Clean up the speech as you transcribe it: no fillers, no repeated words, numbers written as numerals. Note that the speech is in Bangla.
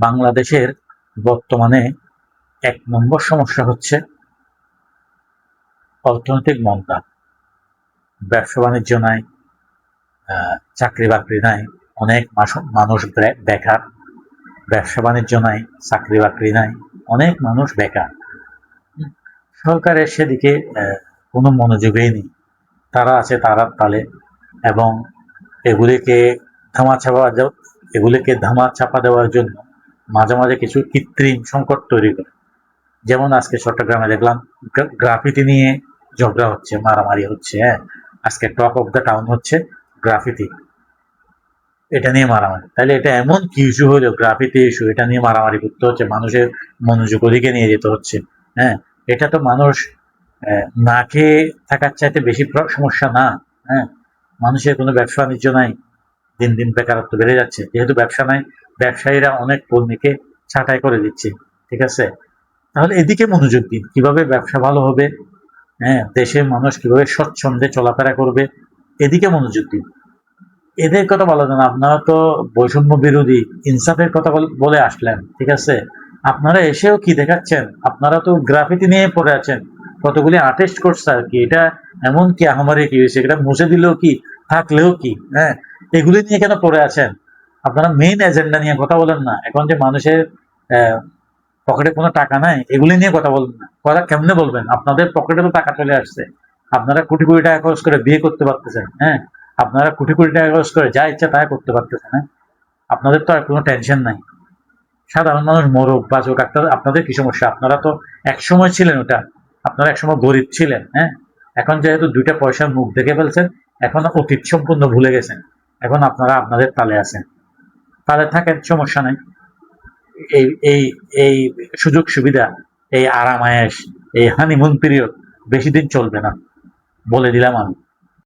বাংলাদেশের বর্তমানে ১ নম্বর সমস্যা হচ্ছে অর্থনৈতিক মন্দা। ব্যবসা বাণিজ্য নাই, চাকরি বাকরি নাই, অনেক মানুষ বেকার। ব্যবসা বাণিজ্য নাই, চাকরি বাকরি নাই, অনেক মানুষ বেকার। সরকারের সেদিকে কোনো মনোযোগই নেই। তারা আছে তারার তালে, এবং এগুলিকে ধামা চাপা দেওয়ার জন্য মাঝে মাঝে কিছু কৃত্রিম সংকট তৈরি করে। যেমন আজকে চট্টগ্রামে দেখলাম গ্রাফিতি নিয়ে ঝগড়া হচ্ছে, মারামারি হচ্ছে। হ্যাঁ, আজকে টক অফ দ্য টাউন হচ্ছে গ্রাফিতি, এটা নিয়ে মারামারি। তাহলে এটা এমন কি ইস্যু হলো, গ্রাফিতি ইস্যু, এটা নিয়ে মারামারি করতে হচ্ছে, মানুষের মনোযোগ ওদিকে নিয়ে যেতে হচ্ছে। হ্যাঁ, এটা তো মানুষ না খেয়ে থাকার চাইতে বেশি সমস্যা না? হ্যাঁ, মানুষের কোনো ব্যবসা বাণিজ্য নাই, দিন দিন বেকারত্ব বেড়ে যাচ্ছে। যেহেতু ব্যবসা নাই, ব্যবসায়ীরা অনেক কর্মীকে ছাঁটাই করে দিচ্ছে। ঠিক আছে, তাহলে এদিকে মনোযোগ দিন, কিভাবে ব্যবসা ভালো হবে, হ্যাঁ, দেশের মানুষ কিভাবে স্বচ্ছন্দে চলাফেরা করবে, এদিকে মনোযোগ দিন। এদের কথা বলা যায় না। আপনারা তো বৈষম্য বিরোধী, ইনসাফের কথা বলে আসলেন, ঠিক আছে, আপনারা এসেও কি দেখাচ্ছেন? আপনারা তো গ্রাফিতি নিয়ে পড়ে আছেন, কতগুলি আর্টিস্ট করছে আর কি, এটা এমন কি আহামারি কি হয়েছে? এটা মুছে দিলেও কি, থাকলেও কি? হ্যাঁ, এগুলি নিয়ে কেন পড়ে আছেন? আপনারা মেইন এজেন্ডা নিয়ে কথা বলেন না। এখন যে মানুষের পকেটে কোনো টাকা নাই, এগুলি নিয়ে কথা বলবেন না। কথা কেমনে বলবেন? আপনাদের পকেটে তো টাকা চলে আসছে, আপনারা কোটি কোটি টাকা খরচ করে বিয়ে করতে পারতেছেন। হ্যাঁ, আপনারা কোটি কোটি টাকা খরচ করে যা ইচ্ছা তাই করতে পারতেছেন। হ্যাঁ, আপনাদের তো আর কোনো টেনশন নাই। সাধারণ মানুষ মরুক বাঁচুক, আপনাদের কি সমস্যা? আপনারা তো একসময় ছিলেন ওটা, আপনারা একসময় গরিব ছিলেন। হ্যাঁ, এখন যেহেতু 2টা পয়সার মুখ দেখে ফেলছেন, এখন অতীত সম্পূর্ণ ভুলে গেছেন। এখন আপনারা আপনাদের তালে আছেন, তালে থাকেন, সমস্যা নাই। এই এই এই সুযোগ সুবিধা, এই আরাম আয়েশ, এই হানিমুন পিরিয়ড বেশি দিন চলবে না, বলে দিলাম আমি।